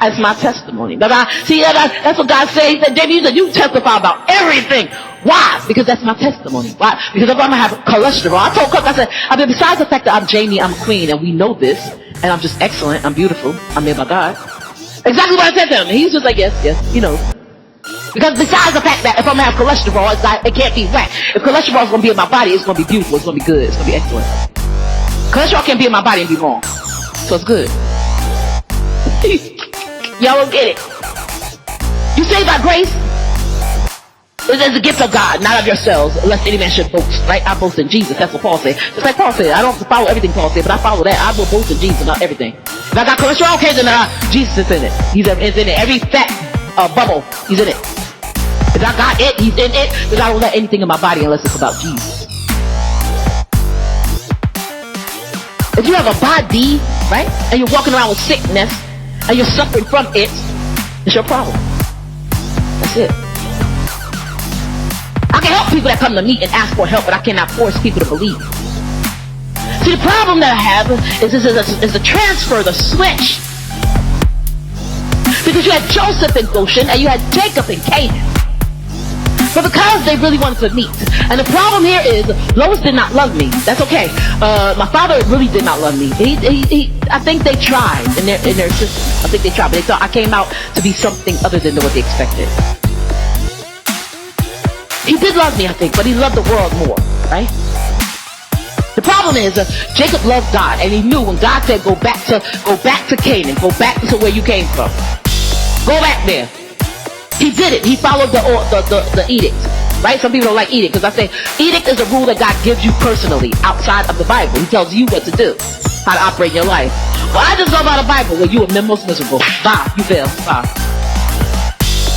It's my testimony. That's what God said. He said, David, you testify about everything. Why? Because that's my testimony. Why? Because if I'm going to have cholesterol. I told Cook, I said, besides the fact that I'm Jamie, I'm queen, and we know this, and I'm just excellent, I'm beautiful, I'm made by God. Exactly what I said to him. He's just like, yes, he knows. Because besides the fact that if I'm going to have cholesterol, it can't be whack. If cholesterol is going to be in my body, it's going to be beautiful, it's going to be good, it's going to be excellent. Cholesterol can't be in my body and be wrong. So it's good. Y'all don't get it. You saved by grace. It is a gift of God, not of yourselves, lest any man should boast. Right? I boast in Jesus. That's what Paul said. Just like Paul said. I don't follow everything Paul said, but I follow that. I will boast in Jesus about everything. If I got cholesterol, okay, then Jesus is in it. He's in it. Every fat bubble, he's in it. If I got it, he's in it. Because I don't let anything in my body unless it's about Jesus. If you have a body, right, and you're walking around with sickness, and you're suffering from it, it's your problem. That's it. I can help people that come to me and ask for help, but I cannot force people to believe. See, the problem that I have is the transfer, the switch. Because you had Joseph in Goshen, and you had Jacob in Canaan. But because they really wanted to meet. And the problem here is, Lois did not love me. That's okay. My father really did not love me. I think they tried in their system. I think they tried, but they thought I came out to be something other than what they expected. He did love me, I think, but he loved the world more, right? The problem is, Jacob loved God, and he knew when God said, go back to Canaan, go back to where you came from. Go back there. He did it. He followed the edict, right? Some people don't like edict because I say edict is a rule that God gives you personally outside of the Bible. He tells you what to do, how to operate your life. Well, I just go by the Bible. Well, you are the most miserable. Bye. You fail. Bye.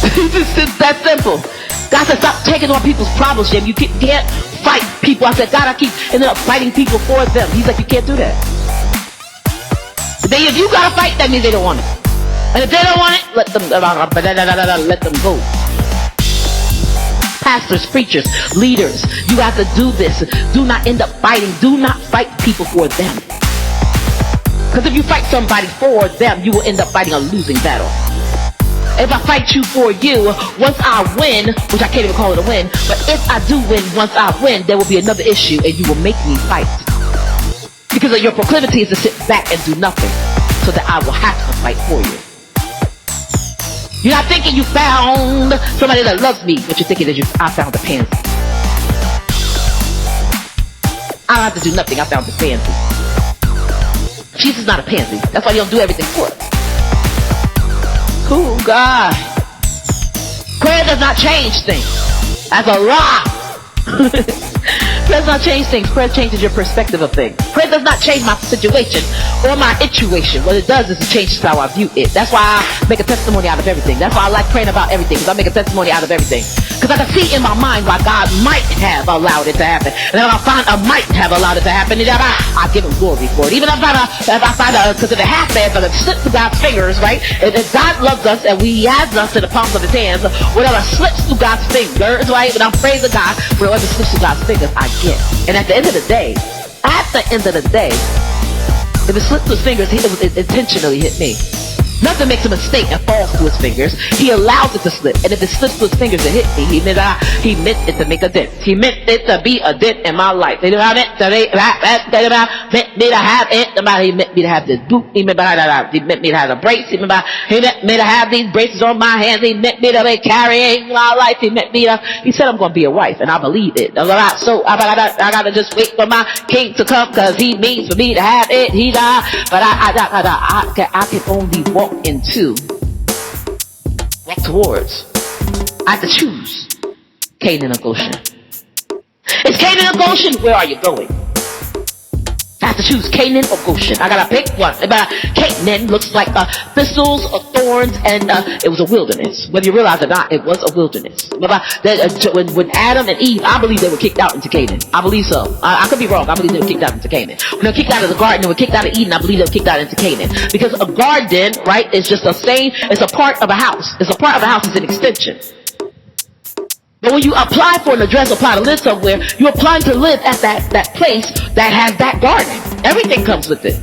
It's that simple. God said, stop taking on people's problems, Jim. You can't fight people. I said, God, I keep ending up fighting people for them. He's like, you can't do that. If you gotta fight, that means they don't want it. And if they don't want it, let them go. Pastors, preachers, leaders, you have to do this. Do not end up fighting. Do not fight people for them. Because if you fight somebody for them, you will end up fighting a losing battle. If I fight you for you, once I win, which I can't even call it a win, but if I do win, once I win, there will be another issue and you will make me fight. Because of your proclivity is to sit back and do nothing, so that I will have to fight for you. You're not thinking you found somebody that loves me, but you're thinking that I found a pansy. I don't have to do nothing, I found the pansy. Jesus is not a pansy. That's why he don't do everything for us. Cool, God. Prayer does not change things. That's a lie. Prayer does not change things. Prayer changes your perspective of things. Prayer does not change my situation or my situation. What it does is it changes how I view it. That's why I make a testimony out of everything. That's why I like praying about everything, because I make a testimony out of everything. Because I can see in my mind why God might have allowed it to happen. And then I find I might have allowed it to happen, and I give him glory for it. Even if I find out, because if it happens, if it slips through God's fingers, right? If God loves us and he has us in the palms of his hands, whatever slips through God's fingers, right? But I'm praising God for whatever slips through God's fingers, I get. And at the end of the day, if it slipped through his fingers, it intentionally hit me. Nothing makes a mistake and falls through his fingers. He allows it to slip. And if it slips through his fingers and hit me, he meant it to make a dent. He meant it to be a dent in my life. He meant me to have it. He meant me to have this boot. He meant me to have a brace. He meant me to have these braces on my hands. He meant me to be carrying my life. He said I'm going to be a wife, and I believe it. So I got to just wait for my king to come, because he means for me to have it. But I can only walk towards. I have to choose Canaan or Goshen. It's Canaan or Goshen. Where are you going? I have to choose Canaan or Goshen. I gotta pick one. Canaan looks like thistles or thorns thorns, and it was a wilderness. Whether you realize it or not, it was a wilderness. When Adam and Eve, I believe they were kicked out into Canaan. I believe so. I could be wrong. I believe they were kicked out into Canaan. When they were kicked out of the garden, they were kicked out of Eden. I believe they were kicked out into Canaan. Because a garden, right, is just it's a part of a house. It's a part of a house. It's an extension. But when you apply for an address, apply to live somewhere, you're applying to live at that place that has that garden. Everything comes with it.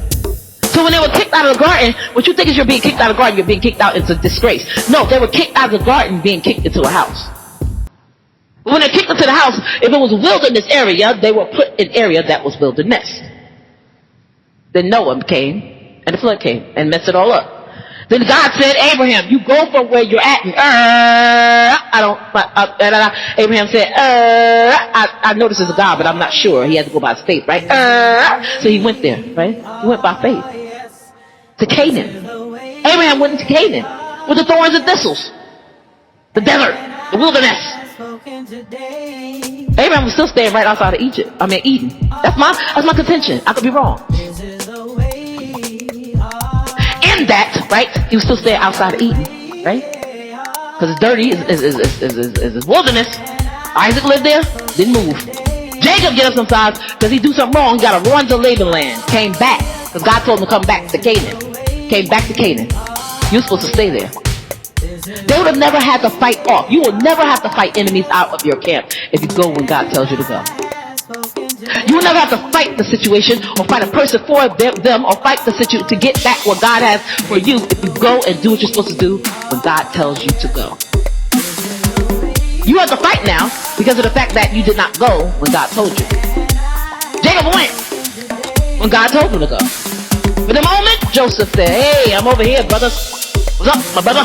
So when they were kicked out of the garden, what you think is you're being kicked out of the garden, you're being kicked out into disgrace. No, they were kicked out of the garden being kicked into a house. But when they kicked into the house, if it was a wilderness area, they were put in an area that was wilderness. Then Noah came, and the flood came, and messed it all up. Then God said, Abraham, you go from where you're at. Abraham said, I know this is a God, but I'm not sure. He had to go by faith, right? So he went there, right? He went by faith to Canaan. Abraham went into Canaan with the thorns and thistles, the desert, the wilderness. Abraham was still staying right outside of Eden. That's my contention. I could be wrong. In that, right, he was still staying outside of Eden, right? Because it's dirty, it's wilderness. Isaac lived there, didn't move. Jacob get up sometimes because he do something wrong. He got to run to Laban land. Came back because God told him to come back to Canaan. Came back to Canaan. You're supposed to stay there. They would have never had to fight off. You will never have to fight enemies out of your camp if you go when God tells you to go. You will never have to fight the situation or fight a person for them or fight the situation to get back what God has for you if you go and do what you're supposed to do when God tells you to go. You have to fight now because of the fact that you did not go when God told you. Jacob went when God told him to go. But the moment Joseph said, hey, I'm over here, brother. What's up, my brother?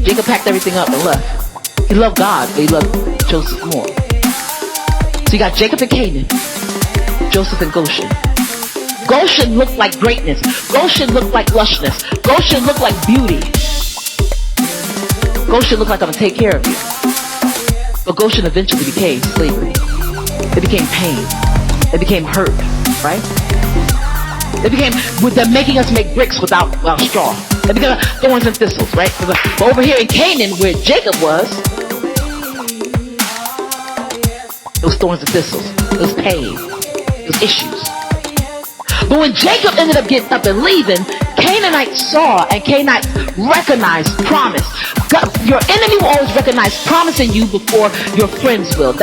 Jacob packed everything up and left. He loved God, but he loved Joseph more. So you got Jacob and Canaan, Joseph and Goshen. Goshen looked like greatness. Goshen looked like lushness. Goshen looked like beauty. Goshen looked like I'm going to take care of you. But Goshen eventually became slavery. It became pain. It became hurt, right? It became, they're making us make bricks without straw. It became thorns and thistles, right? But over here in Canaan, where Jacob was, it was thorns and thistles. It was pain. It was issues. But when Jacob ended up getting up and leaving, Canaanites saw and Canaanites recognized promise. God, your enemy will always recognize promise in you before your friends will.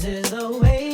is the way